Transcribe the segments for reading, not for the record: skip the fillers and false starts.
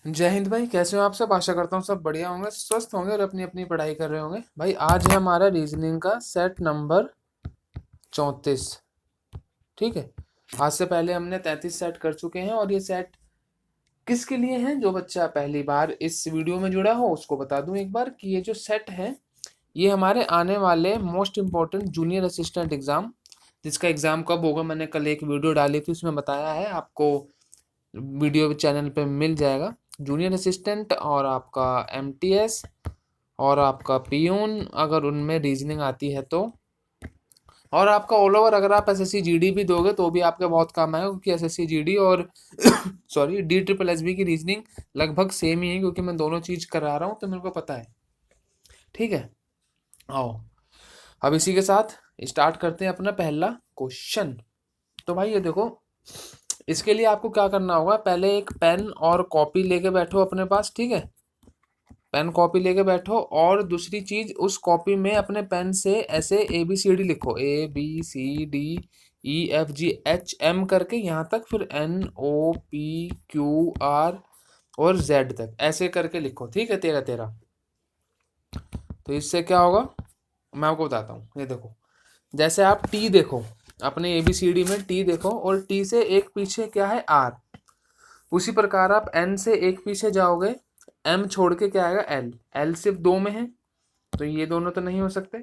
जय हिंद भाई, कैसे हो आप सब? आशा करता हूँ सब बढ़िया होंगे, स्वस्थ होंगे और अपनी अपनी पढ़ाई कर रहे होंगे। भाई आज है हमारा रीजनिंग का सेट नंबर 34। ठीक है। आज से पहले हमने 33 सेट कर चुके हैं और ये सेट किसके लिए है? जो बच्चा पहली बार इस वीडियो में जुड़ा हो उसको बता दूं एक बार कि ये जो सेट है ये हमारे आने वाले most important junior assistant exam, जिसका एग्जाम कब होगा मैंने कल एक वीडियो डाली थी उसमें बताया है, आपको वीडियो चैनल पे मिल जाएगा। जूनियर असिस्टेंट और आपका एमटीएस और आपका पियून अगर उनमें रीजनिंग आती है तो, और आपका ऑल ओवर अगर आप एसएससी जीडी भी दोगे तो भी आपके बहुत काम आएगा, क्योंकि एसएससी जीडी और सॉरी डी ट्रिपल एसबी की रीजनिंग लगभग सेम ही है, क्योंकि मैं दोनों चीज करा रहा हूँ तो मेरे को पता है। ठीक है, आओ अब इसी के साथ स्टार्ट करते हैं अपना पहला क्वेश्चन। तो भाई ये देखो, इसके लिए आपको क्या करना होगा, पहले एक पेन और कॉपी लेके बैठो अपने पास। ठीक है, पेन कॉपी लेके बैठो और दूसरी चीज उस कॉपी में अपने पेन से ऐसे ए बी सी डी लिखो, ABCDEFGHM करके यहाँ तक, फिर NOPQR और Z तक ऐसे करके लिखो। ठीक है, 13 13। तो इससे क्या होगा मैं आपको बताता हूँ। ये देखो, जैसे आप टी देखो, अपने ABCD में टी देखो और टी से एक पीछे क्या है R, उसी प्रकार आप N से एक पीछे जाओगे, M छोड़ के क्या आएगा L, L सिर्फ दो में है तो ये दोनों तो नहीं हो सकते,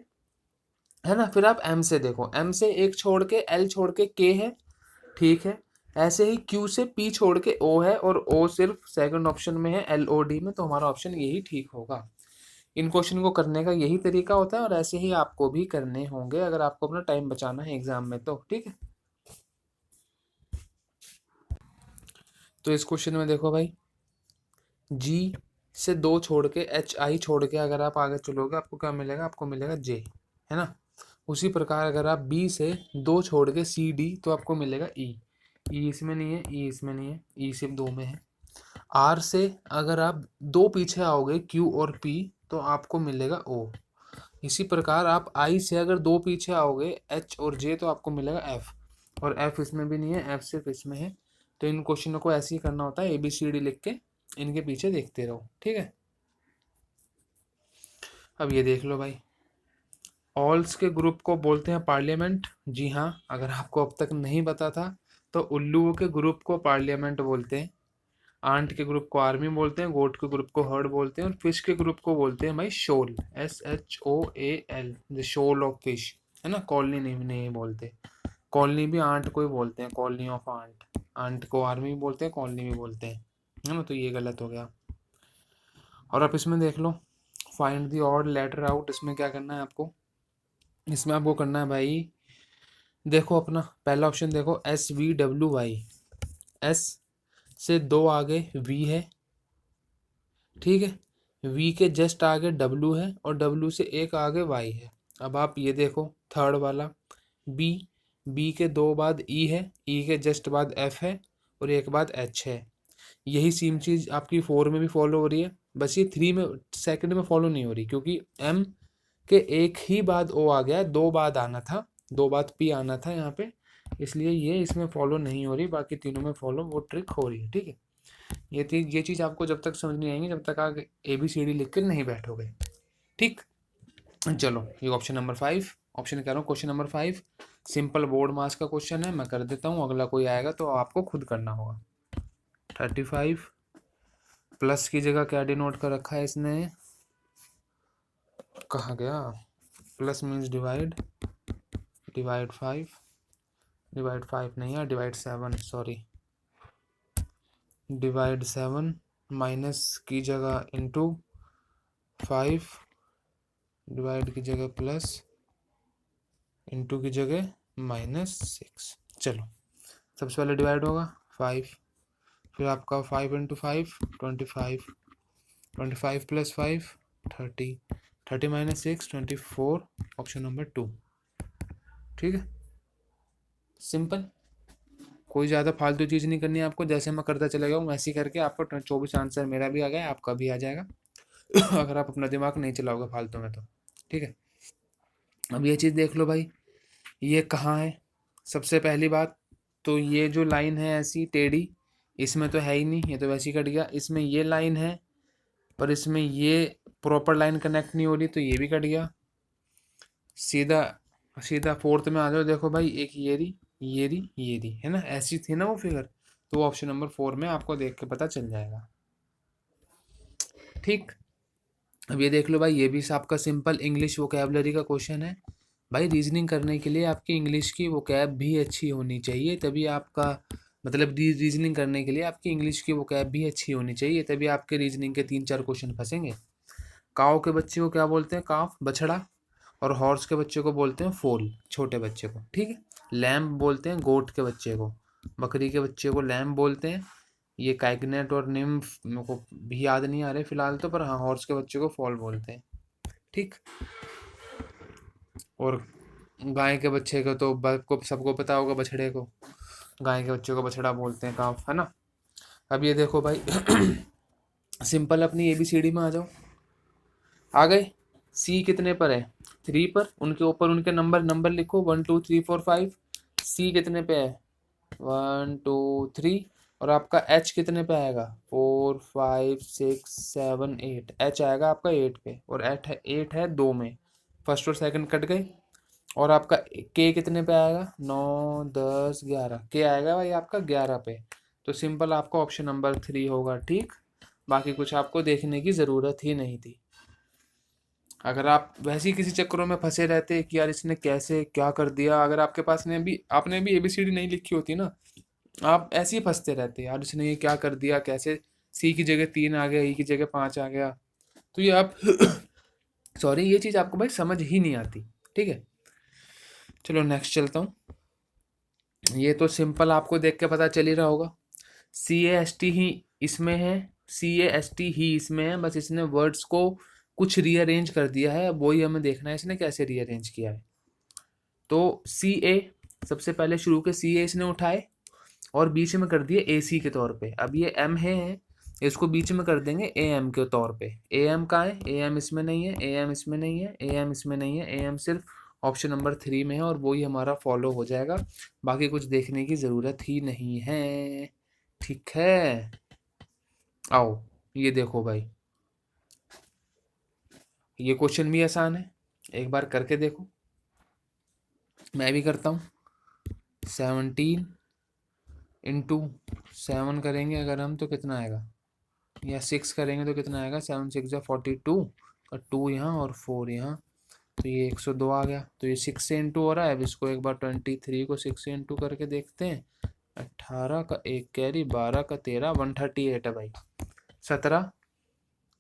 है ना। फिर आप M से देखो, M से एक छोड़ के L छोड़ के K है, ठीक है। ऐसे ही Q से P छोड़ के O है और O सिर्फ सेकंड ऑप्शन में है LOD में, तो हमारा ऑप्शन यही ठीक होगा। इन क्वेश्चन को करने का यही तरीका होता है और ऐसे ही आपको भी करने होंगे अगर आपको अपना टाइम बचाना है एग्जाम में तो। ठीक है, तो इस क्वेश्चन में देखो भाई, G से दो छोड़ के HI छोड़ के अगर आप आगे चलोगे आपको क्या मिलेगा, आपको मिलेगा J, है ना। उसी प्रकार अगर आप B से दो छोड़ के CD तो आपको मिलेगा E, E इसमें नहीं है, E इसमें नहीं है, E सिर्फ दो में है। R से अगर आप दो पीछे आओगे Q और P तो आपको मिलेगा O। इसी प्रकार आप I से अगर दो पीछे आओगे H और J तो आपको मिलेगा F, और F इसमें भी नहीं है, F सिर्फ इसमें है। तो इन क्वेश्चनों को ऐसे ही करना होता है, ABCD लिख के इनके पीछे देखते रहो। ठीक है, अब ये देख लो भाई, ऑल्स के ग्रुप को बोलते हैं पार्लियामेंट। जी हाँ, अगर आपको अब तक नहीं पता था तो उल्लुओं के ग्रुप को पार्लियामेंट बोलते हैं, आंट के ग्रुप को आर्मी बोलते हैं, गोट के ग्रुप को हर्ड बोलते हैं और फिश के ग्रुप को बोलते हैं भाई shoal, SHOAL, the shoal of fish, है ना। कॉलोनी नहीं बोलते, कॉलोनी भी आंट को ही बोलते हैं, कॉलोनी ऑफ आंट, आंट को आर्मी भी बोलते हैं, कॉलोनी भी बोलते हैं, है ना। तो ये गलत हो गया। और आप इसमें देख लो, find the odd letter out, इसमें क्या करना है आपको, इसमें आपको करना है भाई, देखो अपना पहला ऑप्शन देखो, SVWY, S से दो आगे V है, ठीक है। V के जस्ट आगे W है और W से एक आगे Y है। अब आप ये देखो थर्ड वाला B, B के दो बाद E है, E के जस्ट बाद F है और एक बाद H है। यही सेम चीज़ आपकी 4 में भी फॉलो हो रही है, बस ये 3 में सेकंड में फॉलो नहीं हो रही, क्योंकि M के एक ही बाद O आ गया है, दो बाद आना था, दो बाद P आना था यहाँ पे, इसलिए ये इसमें फॉलो नहीं हो रही, बाकी तीनों में फॉलो वो ट्रिक हो रही है। ठीक है, ये चीज़ आपको जब तक समझ नहीं आएंगी जब तक आप ABCD लिख कर नहीं बैठोगे। ठीक, चलो ये ऑप्शन नंबर 5, ऑप्शन कह रहा हूँ क्वेश्चन नंबर 5 सिंपल बोर्ड मास का क्वेश्चन है, मैं कर देता हूँ, अगला कोई आएगा तो आपको खुद करना होगा। 35 प्लस की जगह क्या डिनोट कर रखा है इसने, कहाँ गया, plus means divide, divide 5, divide 5 नहीं है, डिवाइड 7, सॉरी, डिवाइड 7, माइनस की जगह इंटू 5, डिवाइड की जगह प्लस, इंटू की जगह -6। चलो सबसे पहले डिवाइड होगा 5, फिर आपका 5 into 5 25, 25 plus 5 30, 30 minus 6 24, option number 2। ठीक है, सिंपल, कोई ज़्यादा फालतू चीज़ नहीं करनी है आपको, जैसे मैं करता चला गया वैसे ही करके आपको 24 आंसर मेरा भी आ गया, आपका भी आ जाएगा अगर आप अपना दिमाग नहीं चलाओगे फालतू में तो। ठीक है, अब ये चीज़ देख लो भाई, ये कहाँ है। सबसे पहली बात तो ये जो लाइन है ऐसी टेढ़ी, इसमें तो है ही नहीं, ये तो वैसे ही कट गया। इसमें ये लाइन है पर इसमें ये प्रॉपर लाइन कनेक्ट नहीं हो रही, तो ये भी कट गया। सीधा सीधा फोर्थ में आ जाओ, देखो भाई एक ये रही है ना, ऐसी थी ना वो फिगर, तो ऑप्शन नंबर 4 में आपको देख के पता चल जाएगा। ठीक, अब ये देख लो भाई, ये भी आपका सिंपल इंग्लिश वोकैबलरी का क्वेश्चन है। भाई रीजनिंग करने के लिए आपकी इंग्लिश की वोकैब भी अच्छी होनी चाहिए, तभी आपका मतलब रीजनिंग करने के लिए आपकी इंग्लिश की वोकैब भी अच्छी होनी चाहिए, तभी आपके रीजनिंग के 3-4 क्वेश्चन फंसेंगे। काव के बच्चे को क्या बोलते हैं? काफ, बछड़ा। और हॉर्स के बच्चे को बोलते हैं फोल, छोटे बच्चे को। ठीक है, लैम्प बोलते हैं गोट के बच्चे को, बकरी के बच्चे को लैम्प बोलते हैं। ये काइगनेट और निम्फ मेरे को भी याद नहीं आ रहे फिलहाल तो, पर हाँ हॉर्स के बच्चे को फॉल बोलते हैं। ठीक, और गाय के बच्चे को तो को सबको पता होगा, बछड़े को, गाय के बच्चे को बछड़ा बोलते हैं, काफ, है ना। अब ये देखो भाई सिंपल अपनी ABCD में आ जाओ। आ गए? सी कितने पर है? 3 पर। उनके ऊपर उनके नंबर लिखो, 1 2 3 4 5। सी कितने पे है? 1 2 3। और आपका एच कितने पे आएगा? 4 5 6 7 8। एच आएगा आपका 8 पे, और 8 है 2 में, फर्स्ट और सेकंड कट गए। और आपका के कितने पे आएगा? 9 10 11। के आएगा भाई आपका 11 पे। तो सिंपल आपका ऑप्शन नंबर 3 होगा। ठीक, बाकी कुछ आपको देखने की ज़रूरत ही नहीं थी। अगर आप वैसे ही किसी चक्करों में फंसे रहते कि यार इसने कैसे क्या कर दिया, अगर आपके पास ने भी आपने भी ABCD नहीं लिखी होती ना, आप ऐसे ही फंसते रहते यार इसने ये क्या कर दिया, कैसे सी की जगह 3 आ गया, ई की जगह 5 आ गया। तो ये आप सॉरी, ये चीज़ आपको भाई समझ ही नहीं आती। ठीक है, चलो नेक्स्ट चलता हूँ। ये तो सिंपल आपको देख के पता चल ही रहा होगा, CAST ही इसमें है, CAST ही इसमें है, बस इसने वर्ड्स को कुछ रीअरेंज कर दिया है, वही हमें देखना है इसने कैसे रीअरेंज किया है। तो CA सबसे पहले शुरू के CA इसने उठाए और बीच में कर दिए AC के तौर पे। अब ये M है, इसको बीच में कर देंगे AM के तौर पे। AM कहाँ है? AM इसमें नहीं है, AM इसमें नहीं है, AM इसमें नहीं है, AM सिर्फ ऑप्शन नंबर 3 में है, और वही हमारा फॉलो हो जाएगा। बाकी कुछ देखने की ज़रूरत ही नहीं है। ठीक है, आओ ये देखो भाई, ये क्वेश्चन भी आसान है, एक बार करके देखो। मैं भी करता हूँ। 17 इंटू 7 करेंगे अगर हम, तो कितना आएगा? या 6 करेंगे तो कितना आएगा? 7 6 या 42, और 2 यहाँ और 4 यहाँ, तो ये 102 आ गया। तो ये 6 से इंटू हो रहा है। अब इसको एक बार 23 को 6 से इंटू करके देखते हैं। 18 का 1 कैरी, 12 का 13, 138 है भाई। 17,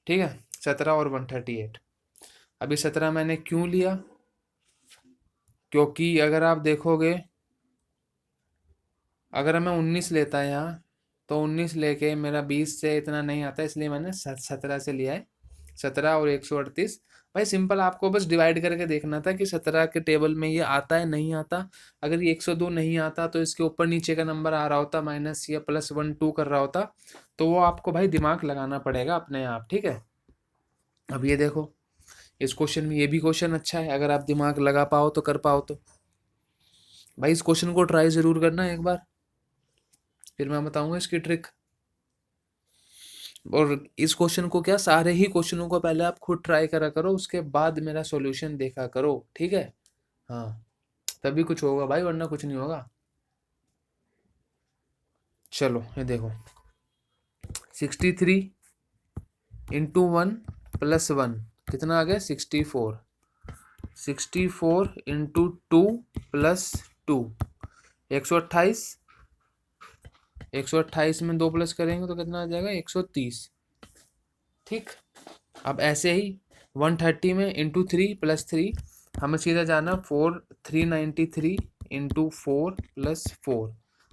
ठीक है, 17 और 138। अभी 17 मैंने क्यों लिया? क्योंकि अगर आप देखोगे, अगर मैं 19 लेता यहाँ, तो 19 लेके मेरा 20 से इतना नहीं आता, इसलिए मैंने 17 से लिया है। 17 और 138। भाई सिंपल आपको बस डिवाइड करके देखना था कि 17 के टेबल में ये आता है नहीं आता। अगर ये 102 नहीं आता तो इसके ऊपर नीचे का नंबर आ रहा होता, माइनस या प्लस 1 2 कर रहा होता, तो वो आपको भाई दिमाग लगाना पड़ेगा अपने आप। ठीक है, अब ये देखो, इस क्वेश्चन में ये भी क्वेश्चन अच्छा है, अगर आप दिमाग लगा पाओ तो कर पाओ तो भाई इस क्वेश्चन को ट्राई ज़रूर करना एक बार, फिर मैं बताऊंगा इसकी ट्रिक। और इस क्वेश्चन को क्या, सारे ही क्वेश्चनों को पहले आप खुद ट्राई करा करो, उसके बाद मेरा सॉल्यूशन देखा करो। ठीक है, हाँ, तभी कुछ होगा भाई, वरना कुछ नहीं होगा। चलो ये देखो, 63 इंटू 1 प्लस 1 कितना आ गया? 64। 64 इंटू 2 प्लस 2 128। 128 में 2 प्लस करेंगे तो कितना आ जाएगा? 130। ठीक, अब ऐसे ही 130 में इंटू 3 प्लस 3, हमें सीधा जाना 393 इंटू 4 प्लस 4,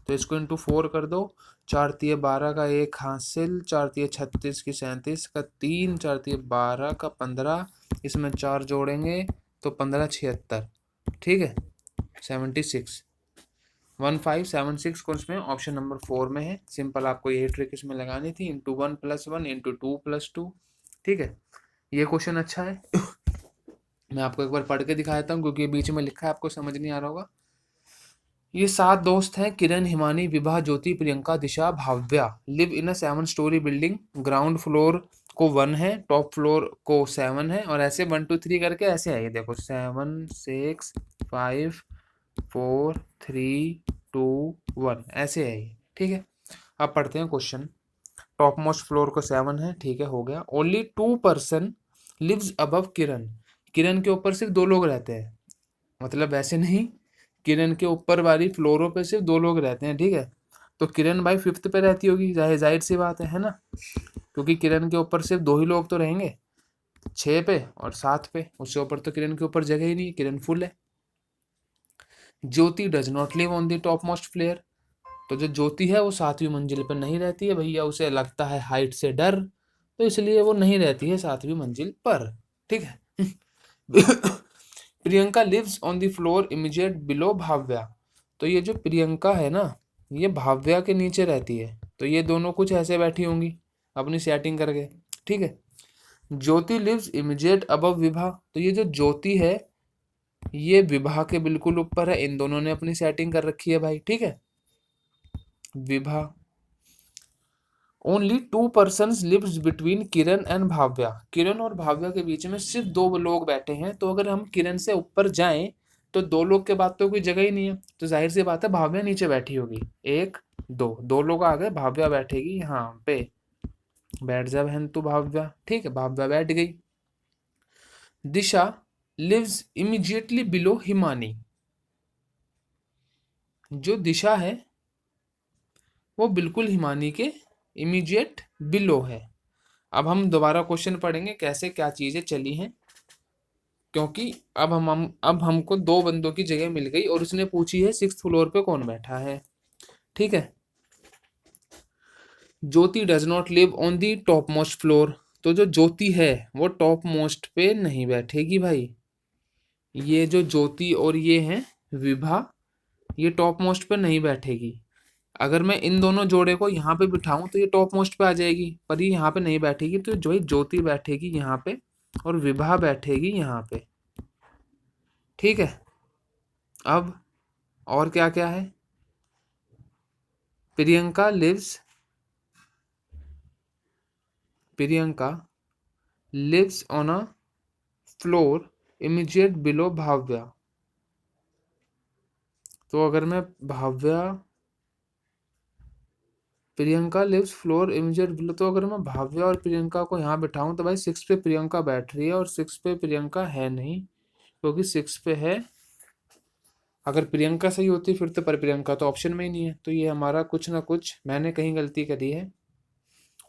तो इसको इंटू 4 कर दो। 4 तिये 12 का 1 हासिल, 4 तिये 36 की 37 का 3, 4 तिये 12 का 15, इसमें 4 जोड़ेंगे तो 15 76। ठीक है, 76 1576 कौन में? ऑप्शन नंबर 4 में है। सिंपल आपको यही ट्रिक इसमें लगानी थी, इंटू 1 प्लस 1 इंटू 2 प्लस 2। ठीक है, ये क्वेश्चन अच्छा है। मैं आपको एक बार पढ़ के दिखा देता हूँ, क्योंकि ये बीच में लिखा है, आपको समझ नहीं आ रहा होगा। ये 7 दोस्त हैं, Kiran, Himani, Vibha, Jyoti, Priyanka, Disha, Bhavya. Live in a 7 storey building. Ground floor को 1 है, टॉप फ्लोर को 7 है, और ऐसे 1 2 3 करके ऐसे है, ये देखो 7 6 5 4 3 2 1 ऐसे है ये, ठीक है। अब पढ़ते हैं क्वेश्चन। टॉप मोस्ट फ्लोर को 7 है, ठीक है, हो गया। Only 2 person lives above Kiran. Kiran के ऊपर सिर्फ 2 लोग रहते हैं, मतलब ऐसे नहीं, किरण के ऊपर वाली फ्लोरों पे सिर्फ 2 लोग रहते हैं, ठीक है। तो किरण भाई 5th पे रहती होगी, जाहिर सी बात है ना, क्योंकि किरण के ऊपर सिर्फ 2 ही लोग तो रहेंगे, 6 पे और 7 पे, उससे ऊपर तो किरण के ऊपर जगह ही नहीं, किरण फुल है। Jyoti does not live on the top most floor. तो जो ज्योति है वो 7वीं मंजिल पर नहीं रहती है भैया, उसे लगता है हाइट से डर, तो इसलिए वो नहीं रहती है 7वीं मंजिल पर, ठीक है। Priyanka lives on the floor immediate below Bhavya. तो ये जो प्रियंका है ना, ये भाव्या के नीचे रहती है, तो ये दोनों कुछ ऐसे बैठी होंगी अपनी सेटिंग करके, ठीक है। ज्योति लिव्स इमीडिएट अबव विभा। तो ये जो ज्योति है ये विभा के बिल्कुल ऊपर है, इन दोनों ने अपनी सेटिंग कर रखी है भाई, ठीक है। Vibha. Only 2 persons lives between Kiran and Bhavya. Kiran और भाव्या के बीच में सिर्फ 2 लोग बैठे हैं, तो अगर हम किरण से ऊपर जाएं तो 2 लोग के बाद तो कोई जगह ही नहीं है, तो जाहिर सी बात है भाव्या नीचे बैठी होगी। 1 2 लोग आ गए, भाव्या बैठेगी यहाँ पे, बैठ जा बहन तू भाव्या, ठीक है, भाव्या बैठ गई। दिशा लिव्स इमीडिएटली बिलो हिमानी। जो दिशा है वो बिल्कुल हिमानी के इमीडिएट बिलो है। अब हम दोबारा क्वेश्चन पढ़ेंगे कैसे क्या चीजें चली हैं, क्योंकि अब हमको 2 बंदों की जगह मिल गई और उसने पूछी है 6th फ्लोर पे कौन बैठा है, ठीक है। Jyoti does not live on the top most floor. तो जो ज्योति है वो टॉप मोस्ट पे नहीं बैठेगी भाई, ये जो ज्योति और ये है विभा, ये टॉप मोस्ट पे नहीं बैठेगी। अगर मैं इन दोनों जोड़े को यहाँ पे बिठाऊं तो ये टॉप मोस्ट पे आ जाएगी, पर ये यहाँ पे नहीं बैठेगी, तो जो ही ज्योति बैठेगी यहाँ पे और विभा बैठेगी यहाँ पे, ठीक है। अब और क्या क्या है, Priyanka lives on a floor immediate below Bhavya. तो अगर मैं Priyanka lives floor immediate below, तो अगर मैं भाव्या और प्रियंका को यहाँ बिठाऊं तो भाई 6 पे प्रियंका बैठ रही है और 6 पे प्रियंका है नहीं, क्योंकि 6 पे है, अगर प्रियंका सही होती फिर तो, पर प्रियंका तो ऑप्शन में ही नहीं है, तो ये हमारा कुछ ना कुछ मैंने कहीं गलती करी है,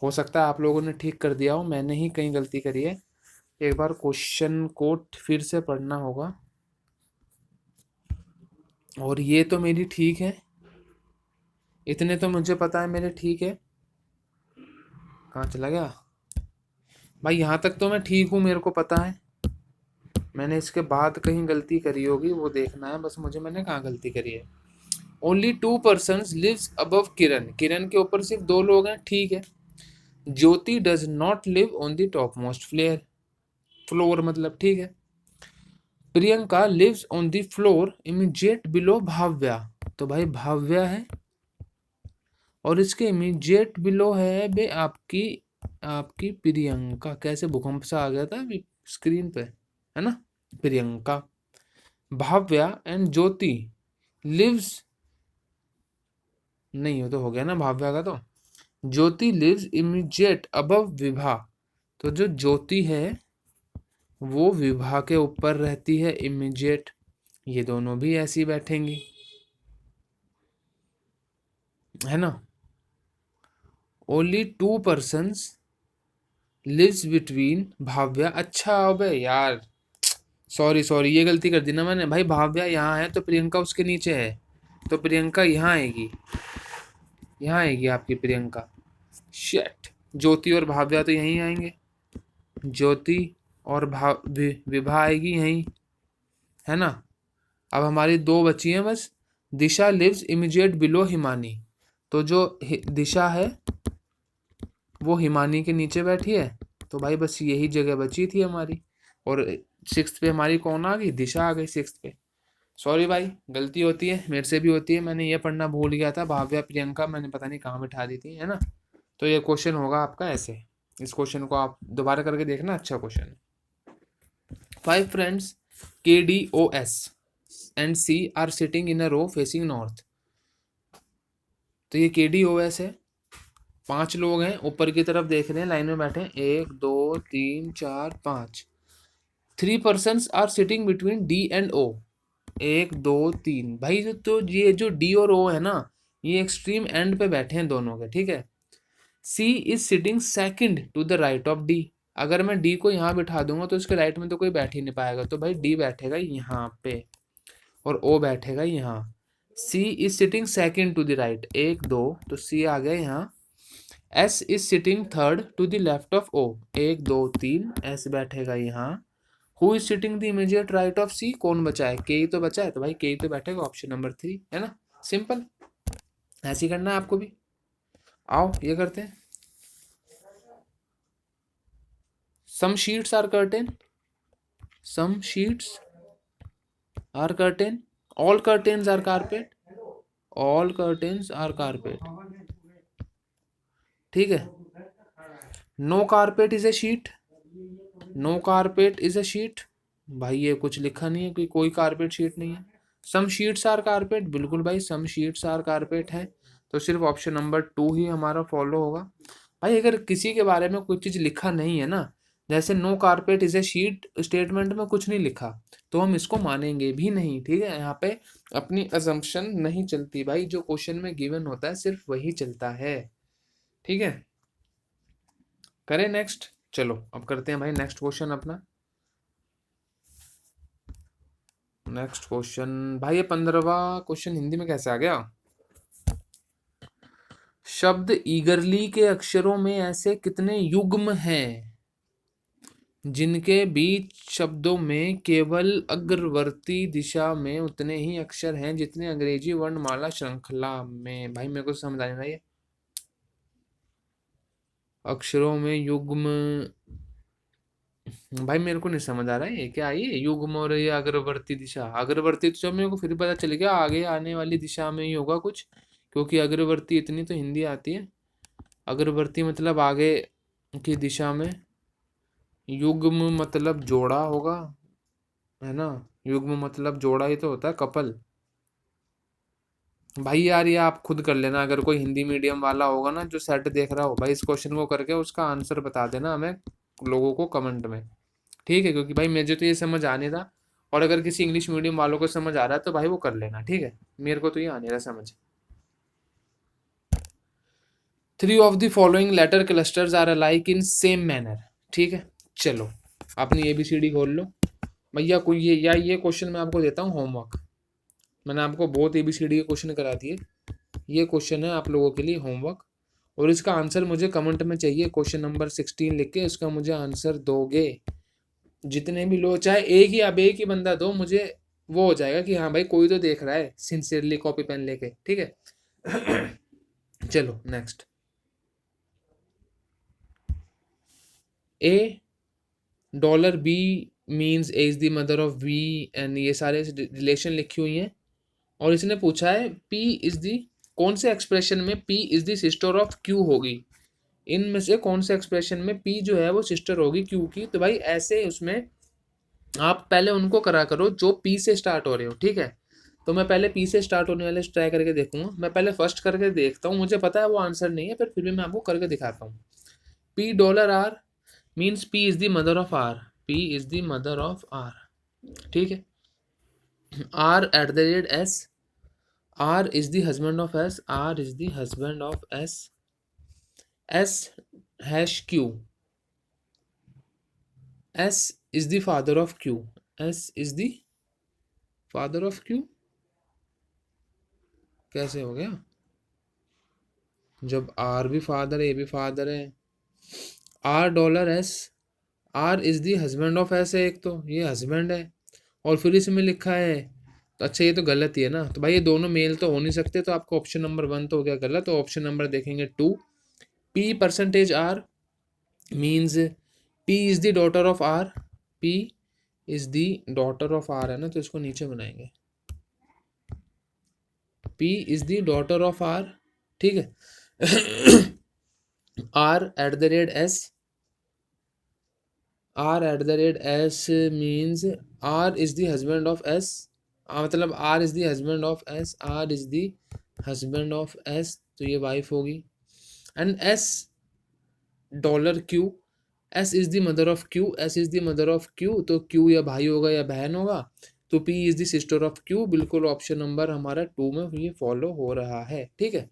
हो सकता है आप लोगों ने ठीक कर दिया हो, मैंने ही कहीं गलती करी है। एक बार क्वेश्चन को फिर से पढ़ना होगा, और ये तो मेरी ठीक है, इतने तो मुझे पता है मेरे ठीक है। कहाँ चला गया भाई, यहाँ तक तो मैं ठीक हूँ, मेरे को पता है, मैंने इसके बाद कहीं गलती करी होगी वो देखना है बस मुझे, मैंने कहाँ गलती करी है। Only 2 persons lives above Kiran. Kiran के ऊपर सिर्फ 2 लोग हैं, ठीक है। Jyoti does not live on the top most floor मतलब, ठीक है। Priyanka lives on the floor immediate below Bhavya. तो भाई भाव्या है और इसके इमीडिएट बिलो है बे आपकी आपकी प्रियंका। कैसे भूकंप सा आ गया था अभी स्क्रीन पे, है ना। प्रियंका, भाव्या एंड ज्योति लिव्स, नहीं हो तो हो गया ना भाव्या का, तो Jyoti lives immediate above Vibha. तो जो ज्योति है वो विभा के ऊपर रहती है इमीडिएट, ये दोनों भी ऐसी बैठेंगी, है ना। Only 2 persons lives between Bhavya. अच्छा अबे यार, सॉरी ये गलती कर दी ना मैंने भाई, भाव्या यहाँ है तो प्रियंका उसके नीचे है, तो प्रियंका यहाँ आएगी, यहाँ आएगी आपकी प्रियंका। शिट, ज्योति और भाव्या तो यहीं आएंगे, ज्योति और विभा आएगी यहीं, है ना। अब हमारी 2 बची हैं बस। दिशा लिव्स इमीडिएट बिलो हिमानी। तो जो दिशा है वो हिमानी के नीचे बैठी है, तो भाई बस यही जगह बची थी हमारी, और 6th पे हमारी कौन आ गई, दिशा आ गई 6th पे। सॉरी भाई, गलती होती है, मेरे से भी होती है, मैंने ये पढ़ना भूल गया था, भाव्या प्रियंका मैंने पता नहीं कहाँ बिठा दी थी, है ना। तो ये क्वेश्चन होगा आपका ऐसे, इस क्वेश्चन को आप दोबारा करके देखना, अच्छा क्वेश्चन है। 5 friends KDOS and C are sitting in a row facing north। तो ये KDOS है, 5 लोग हैं, ऊपर की तरफ देख रहे हैं, लाइन में बैठे हैं, 1 2 3 4 5। 3 persons are sitting between D and O। 1 2 3 भाई, तो ये जो D और O है ना, ये एक्सट्रीम एंड पे बैठे हैं दोनों के, ठीक है। C is sitting second to the right of D। अगर मैं D को यहाँ बिठा दूंगा तो इसके राइट में तो कोई बैठ ही नहीं पाएगा, तो भाई D बैठेगा यहाँ पे और O बैठेगा यहाँ। C is sitting second to the right, 1 2, तो C आ गया यहाँ। S is sitting third to the left of O, 1 2 3, S बैठेगा यहाँ। Who is sitting the immediate right of C, कौन बचा है, K ही तो बचा है, तो भाई K ही तो बैठेगा, ऑप्शन नंबर 3, है ना। सिंपल, ऐसे ही करना है आपको भी। आओ ये करते हैं। Some sheets are curtain, some sheets are curtain, all curtains are carpet, all curtains are carpet, ठीक है। No carpet is a sheet, no carpet is a sheet, भाई ये कुछ लिखा नहीं है कि कोई कारपेट शीट नहीं है। Some sheets are carpet, बिल्कुल भाई some sheets are carpet है, तो सिर्फ ऑप्शन नंबर 2 ही हमारा फॉलो होगा। भाई अगर किसी के बारे में कोई चीज़ लिखा नहीं है ना, जैसे no carpet is a sheet, statement में कुछ नहीं लिखा, तो हम इसको मानेंगे भी नहीं, ठीक है। यहाँ पे अपनी अजम्पशन नहीं चलती भाई, जो क्वेश्चन में गिवन होता है सिर्फ वही चलता है, ठीक है। करें नेक्स्ट, चलो अब करते हैं भाई नेक्स्ट क्वेश्चन अपना। नेक्स्ट क्वेश्चन भाई, ये 15वां क्वेश्चन हिंदी में कैसे आ गया। शब्द ईगरली के अक्षरों में ऐसे कितने युग्म हैं जिनके बीच शब्दों में केवल अग्रवर्ती दिशा में उतने ही अक्षर हैं जितने अंग्रेजी वर्णमाला श्रृंखला में। भाई मेरे को समझ आने ये अक्षरों में युग्म, भाई मेरे को नहीं समझ आ रहा है ये क्या, ये युग्म और ये अग्रवर्ती दिशा। अग्रवर्ती दिशा मेरे को फिर पता चल गया आगे आने वाली दिशा में ही होगा कुछ, क्योंकि अग्रवर्ती इतनी तो हिंदी आती है। अग्रवर्ती मतलब आगे की दिशा में, युग्म मतलब जोड़ा होगा, है ना। युग्म मतलब जोड़ा ही तो होता है, कपल। भाई यार ये आप खुद कर लेना, अगर कोई हिंदी मीडियम वाला होगा ना जो सेट देख रहा हो, भाई इस क्वेश्चन को करके उसका आंसर बता देना हमें लोगों को कमेंट में, ठीक है। क्योंकि भाई मुझे तो ये समझ आने था, और अगर किसी इंग्लिश मीडियम वालों को समझ आ रहा है तो भाई वो कर लेना, ठीक है। मेरे को तो ये आने रहा समझ। 3 of the following letter clusters are alike in same manner, ठीक है। चलो अपनी ABCD खोल लो भैया, कोई ये क्वेश्चन मैं आपको देता हूँ होमवर्क। मैंने आपको बहुत ABCD के क्वेश्चन करा दिए, ये क्वेश्चन है आप लोगों के लिए होमवर्क, और इसका आंसर मुझे कमेंट में चाहिए। क्वेश्चन नंबर 16 लिख के इसका मुझे आंसर दोगे, जितने भी लोग, चाहे एक ही अब एक ही बंदा दो, मुझे वो हो जाएगा कि हाँ भाई कोई तो देख रहा है सिंसियरली कॉपी पेन लेके, ठीक है। चलो next. $B means A is the mother of B, and ये सारे रिलेशन लिखी हुई हैं, और इसने पूछा है P इज दी, कौन से एक्सप्रेशन में P is the sister of Q होगी, इनमें से कौन से एक्सप्रेशन में P जो है वो सिस्टर होगी Q की। तो भाई ऐसे उसमें आप पहले उनको करा करो जो P से स्टार्ट हो रहे हो, ठीक है। तो मैं पहले P से स्टार्ट होने वाले ट्राई करके देखूंगा, मैं पहले फर्स्ट करके देखता हूँ, मुझे पता है वो आंसर नहीं है फिर भी मैं आपको करके दिखाता हूँ। $P means P is the mother of R, P is the mother of R, ठीक है। R@S, R is the husband of S, R is the husband of S, S#Q, S is the father of Q, S is the father of Q, कैसे हो गया जब R भी father है A भी father है। $S, R is the husband of S है, एक तो ये हस्बैंड है, और फिर इसमें लिखा है, तो अच्छा ये तो गलत ही है ना, तो भाई ये दोनों मेल तो हो नहीं सकते, तो आपको ऑप्शन नंबर 1 तो हो गया गलत, तो ऑप्शन नंबर देखेंगे 2। P%R means P is the daughter of R, P is the daughter of R है ना, तो इसको नीचे बनाएंगे, P is the daughter of R, ठीक है। R@S, R@S means R is the husband of S, मतलब R is the husband of S, R is the husband of S, तो ये वाइफ होगी। And S $Q, S is the mother of Q, S is the mother of Q, तो Q या भाई होगा या बहन होगा, तो P is the sister of Q। बिल्कुल ऑप्शन नंबर हमारा 2 में ये फॉलो हो रहा है, ठीक है।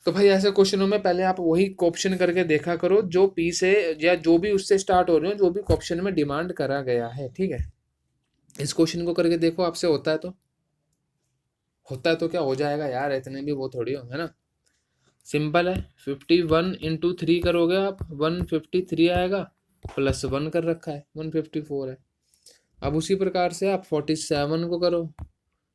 तो भाई ऐसे क्वेश्चनों में पहले आप वही क्वेश्चन करके देखा करो जो P से या जो भी उससे स्टार्ट हो रहे हो, जो भी क्वेश्चन में डिमांड करा गया है, ठीक है। इस क्वेश्चन को करके देखो, आपसे होता है तो क्या हो जाएगा यार, इतने भी वो थोड़ी हो, है ना। सिंपल है, 51 इंटू 3 करोगे आप 153 आएगा, +1 कर रखा है 154 है। अब उसी प्रकार से आप 47 को करो,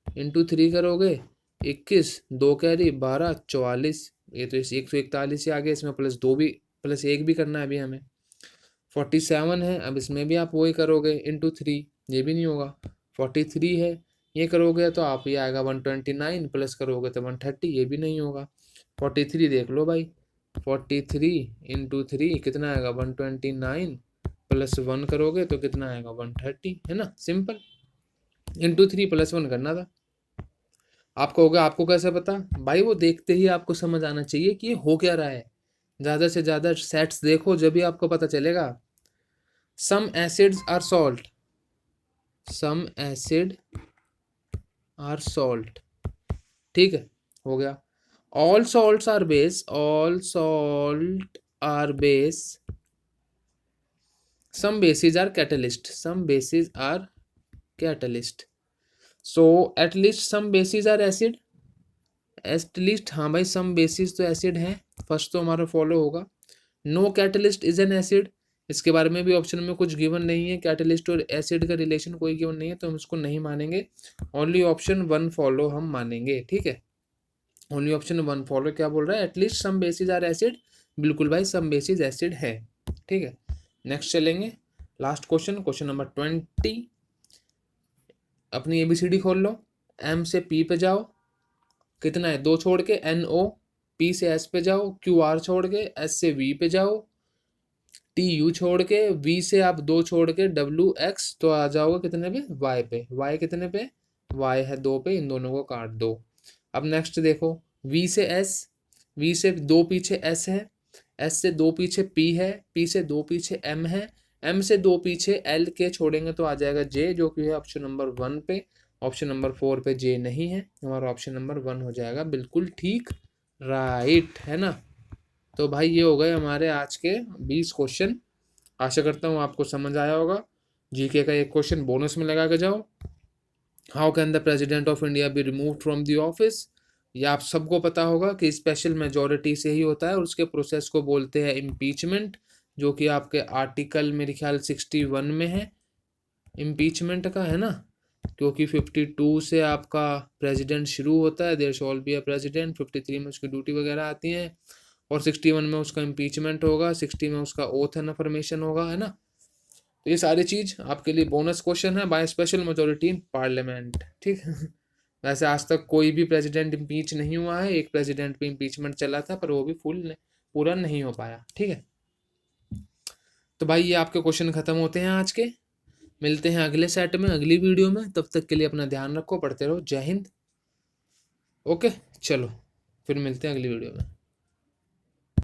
इंटू 3 करोगे 21, 2 कैरी 12, 44, ये तो इस 141 ही आ गया, इसमें +2 भी +1 भी करना है अभी हमें। 47 है, अब इसमें भी आप वही करोगे इंटू 3, ये भी नहीं होगा। 43 है, ये करोगे तो आप ये आएगा 129, प्लस करोगे तो 130, ये भी नहीं होगा। 43 देख लो भाई, 43 इंटू 3 कितना आएगा 129, +1 करोगे तो कितना आएगा 130, है ना। सिंपल, इंटू 3 +1 करना था। आपको होगा, आपको कैसे पता भाई, वो देखते ही आपको समझ आना चाहिए कि ये हो क्या रहा है। ज़्यादा से ज़्यादा सेट्स देखो जब भी आपको पता चलेगा। Some acids are salt, some acid are salt, ठीक है, हो गया। All salts are base, all salt are base, some basis are catalyst, some basis are catalyst, so at least some basis are acid, at least, हाँ भाई some bases तो acid है, first तो हमारा फॉलो होगा। No catalyst is an acid, इसके बारे में भी ऑप्शन में कुछ गिवन नहीं है, कैटलिस्ट और एसिड का रिलेशन कोई गिवन नहीं है, तो हम इसको नहीं मानेंगे। ओनली ऑप्शन 1 फॉलो हम मानेंगे, ठीक है। ओनली ऑप्शन 1 फॉलो क्या बोल रहा है, at least some basis are acid, बिल्कुल भाई सम बेसिस एसिड है, ठीक है। नेक्स्ट चलेंगे, लास्ट क्वेश्चन, क्वेश्चन नंबर 20। अपनी ABCD खोल लो, M से P पे जाओ, कितना है 2 छोड़ के NO, P से S पे जाओ, QR छोड़ के S से V पे जाओ, TU छोड़ के V से आप 2 छोड़ के WX, तो आ जाओगे कितने पे Y पे, Y कितने पे, Y है 2 पे, इन दोनों को काट दो। अब नेक्स्ट देखो, V से S, V से 2 पीछे S है, S से 2 पीछे P है, P से 2 पीछे M है, M से 2 पीछे L के छोड़ेंगे तो आ जाएगा J, जो कि है ऑप्शन नंबर 1 पे। ऑप्शन नंबर 4 पे J नहीं है, हमारा ऑप्शन नंबर 1 हो जाएगा, बिल्कुल ठीक, राइट, है ना। तो भाई ये हो गए हमारे आज के 20 क्वेश्चन, आशा करता हूँ आपको समझ आया होगा। जीके का एक क्वेश्चन बोनस में लगा के जाओ, how can the president of India be remove from the office, ये आप सबको पता होगा कि स्पेशल मेजोरिटी से ही होता है, और उसके प्रोसेस को बोलते हैं इम्पीचमेंट, जो कि आपके आर्टिकल मेरे ख्याल 61 में है इम्पीचमेंट का, है ना। क्योंकि 52 से आपका प्रेसिडेंट शुरू होता है, there shall be a president, 53 में उसकी ड्यूटी वगैरह आती हैं, और 61 में उसका इम्पीचमेंट होगा, 60 में उसका ओथ एंड अफर्मेशन होगा, है ना। तो ये सारी चीज़ आपके लिए बोनस क्वेश्चन है, by special majority in parliament, ठीक है। वैसे आज तक कोई भी प्रेसिडेंट इम्पीच नहीं हुआ है, एक प्रेसिडेंट पे इम्पीचमेंट चला था, पर वो भी पूरा नहीं हो पाया, ठीक है। तो भाई ये आपके क्वेश्चन खत्म होते हैं आज के, मिलते हैं अगले सेट में, अगली वीडियो में, तब तक के लिए अपना ध्यान रखो, पढ़ते रहो, जय हिंद। ओके, चलो फिर मिलते हैं अगली वीडियो में।